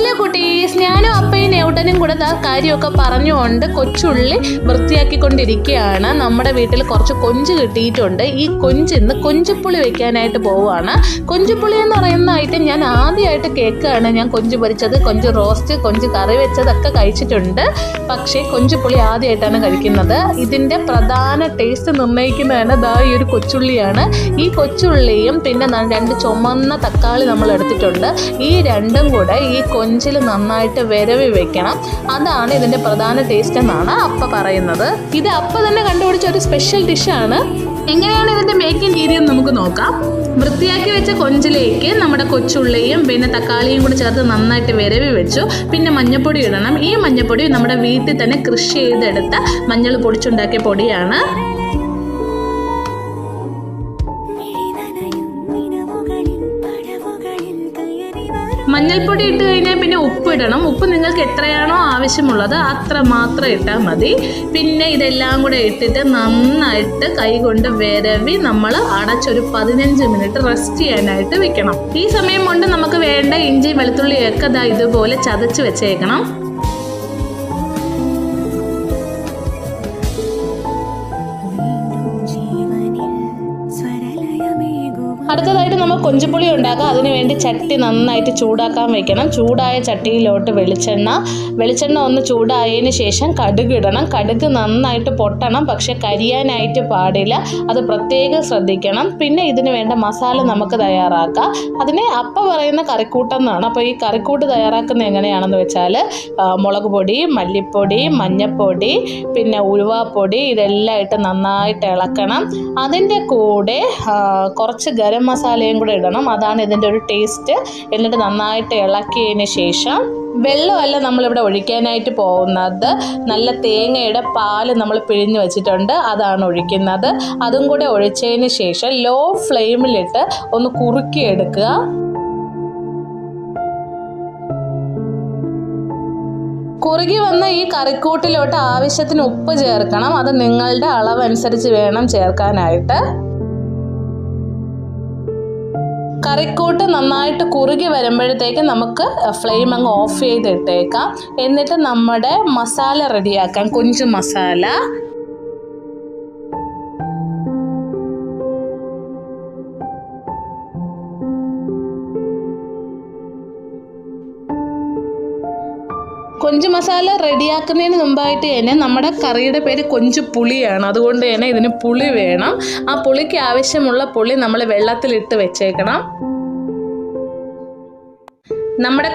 Hello കുട്ടീസ്, ഞാനും അപ്പയും ന്യൂട്ടനും കൂടെ കാര്യമൊക്കെ പറഞ്ഞുകൊണ്ട് കൊച്ചുള്ളി വൃത്തിയാക്കിക്കൊണ്ടിരിക്കുകയാണ്. നമ്മുടെ വീട്ടിൽ കുറച്ച് കൊഞ്ച് കിട്ടിയിട്ടുണ്ട്. ഈ കൊഞ്ചിന്ന് കൊഞ്ചുപ്പുളി വെക്കാനായിട്ട് പോവുകയാണ്. കൊഞ്ചുപ്പുളി എന്ന് പറയുന്ന ഐറ്റം ഞാൻ ആദ്യമായിട്ട് കേൾക്കുകയാണ്. ഞാൻ കൊഞ്ച് പൊരിച്ചത്, കൊഞ്ച് റോസ്റ്റ്, കൊഞ്ച് കറി വെച്ചതൊക്കെ കഴിച്ചിട്ടുണ്ട്. പക്ഷേ കൊഞ്ചുപ്പുളി ആദ്യമായിട്ടാണ് കഴിക്കുന്നത്. ഇതിൻ്റെ പ്രധാന ടേസ്റ്റ് നിർണ്ണയിക്കുന്നതാണ് ഈ ഒരു കൊച്ചുള്ളിയാണ്. ഈ കൊച്ചുള്ളിയും പിന്നെ 2 ചുമന്ന തക്കാളി നമ്മൾ എടുത്തിട്ടുണ്ട്. ഈ രണ്ടും കൂടെ ഈ കൊഞ്ചിൽ നന്നായിട്ട് വിരവി വെക്കണം. അതാണ് ഇതിൻ്റെ പ്രധാന ടേസ്റ്റ് എന്നാണ് അപ്പ പറയുന്നത്. ഇത് അപ്പ തന്നെ കണ്ടുപിടിച്ച ഒരു സ്പെഷ്യൽ ഡിഷാണ്. എങ്ങനെയാണ് ഇതിൻ്റെ മേക്കിംഗ് രീതി എന്ന് നമുക്ക് നോക്കാം. വൃത്തിയാക്കി വെച്ച കൊഞ്ചിലേക്ക് നമ്മുടെ കൊച്ചുള്ളിയും പിന്നെ തക്കാളിയും കൂടി ചേർത്ത് നന്നായിട്ട് വിരവി വെച്ചു. പിന്നെ മഞ്ഞൾപ്പൊടി ഇടണം. ഈ മഞ്ഞൾപ്പൊടി നമ്മുടെ വീട്ടിൽ തന്നെ കൃഷി ചെയ്തെടുത്ത മഞ്ഞൾ പൊടിച്ചുണ്ടാക്കിയ പൊടിയാണ്. മഞ്ഞൾപ്പൊടി ഇട്ട് കഴിഞ്ഞാൽ പിന്നെ ഉപ്പ് ഇടണം. ഉപ്പ് നിങ്ങൾക്ക് എത്രയാണോ ആവശ്യമുള്ളത് അത്ര മാത്രം ഇട്ടാൽ മതി. പിന്നെ ഇതെല്ലാം കൂടെ ഇട്ടിട്ട് നന്നായിട്ട് കൈ കൊണ്ട് വിരവി നമ്മൾ അടച്ചൊരു 15 മിനിറ്റ് റെസ്റ്റ് ചെയ്യാനായിട്ട് വെക്കണം. ഈ സമയം കൊണ്ട് നമുക്ക് വേണ്ട ഇഞ്ചി വെളുത്തുള്ളിയൊക്കെ ഇതുപോലെ ചതച്ച് വെച്ചേക്കണം. അടുത്തതായിട്ട് നമ്മൾ കൊഞ്ചുപുളി ഉണ്ടാക്കുക. അതിന് വേണ്ടി ചട്ടി നന്നായിട്ട് ചൂടാക്കാൻ വെക്കണം. ചൂടായ ചട്ടിയിലോട്ട് വെളിച്ചെണ്ണ ഒന്ന് ചൂടായതിന് ശേഷം കടുക് ഇടണം. കടുക് നന്നായിട്ട് പൊട്ടണം, പക്ഷെ കരിയാനായിട്ട് പാടില്ല. അത് പ്രത്യേകം ശ്രദ്ധിക്കണം. പിന്നെ ഇതിന് വേണ്ട മസാല നമുക്ക് തയ്യാറാക്കാം. അതിനെ അപ്പ പറയുന്ന കറിക്കൂട്ടെന്നാണ്. അപ്പോൾ ഈ കറിക്കൂട്ട് തയ്യാറാക്കുന്നത് എങ്ങനെയാണെന്ന് വെച്ചാൽ മുളക് പൊടി, മല്ലിപ്പൊടി, മഞ്ഞൾപ്പൊടി, പിന്നെ ഉലുവാപ്പൊടി ഇതെല്ലാം ഇട്ട് നന്നായിട്ട് ഇളക്കണം. അതിൻ്റെ കൂടെ കുറച്ച് ഗരം മസാലയും കൂടെ ഇടണം. അതാണ് ഇതിൻ്റെ ഒരു ടേസ്റ്റ്. എന്നിട്ട് നന്നായിട്ട് ഇളക്കിയതിന് ശേഷം വെള്ളമല്ല നമ്മളിവിടെ ഒഴിക്കാനായിട്ട് പോകുന്നത്. നല്ല തേങ്ങയുടെ പാല് നമ്മൾ പിഴിഞ്ഞ് വെച്ചിട്ടുണ്ട്, അതാണ് ഒഴിക്കുന്നത്. അതും കൂടെ ഒഴിച്ചതിന് ശേഷം ലോ ഫ്ലെയിമിലിട്ട് ഒന്ന് കുറുക്കിയെടുക്കുക. കുറുകി വന്ന ഈ കറിക്കൂട്ടിലോട്ട് ആവശ്യത്തിന് ഉപ്പ് ചേർക്കണം. അത് നിങ്ങളുടെ അളവനുസരിച്ച് വേണം ചേർക്കാനായിട്ട്. കറിക്കൂട്ട് നന്നായിട്ട് കുറുകി വരുമ്പോഴത്തേക്ക് നമുക്ക് ഫ്ലെയിം അങ്ങ് ഓഫ് ചെയ്തിട്ടേക്കാം. എന്നിട്ട് നമ്മുടെ മസാല റെഡിയാക്കാം. കൊഞ്ച് മസാല കൊഞ്ച് മസാല റെഡിയാക്കുന്നതിന് മുമ്പായിട്ട് തന്നെ നമ്മുടെ കറിയുടെ പേര് കൊഞ്ച് പുളിയാണ്. അതുകൊണ്ട് തന്നെ ഇതിന് പുളി വേണം. ആ പുളിക്ക് ആവശ്യമുള്ള പുളി നമ്മൾ വെള്ളത്തിലിട്ട് വെച്ചേക്കണം. നമ്മുടെ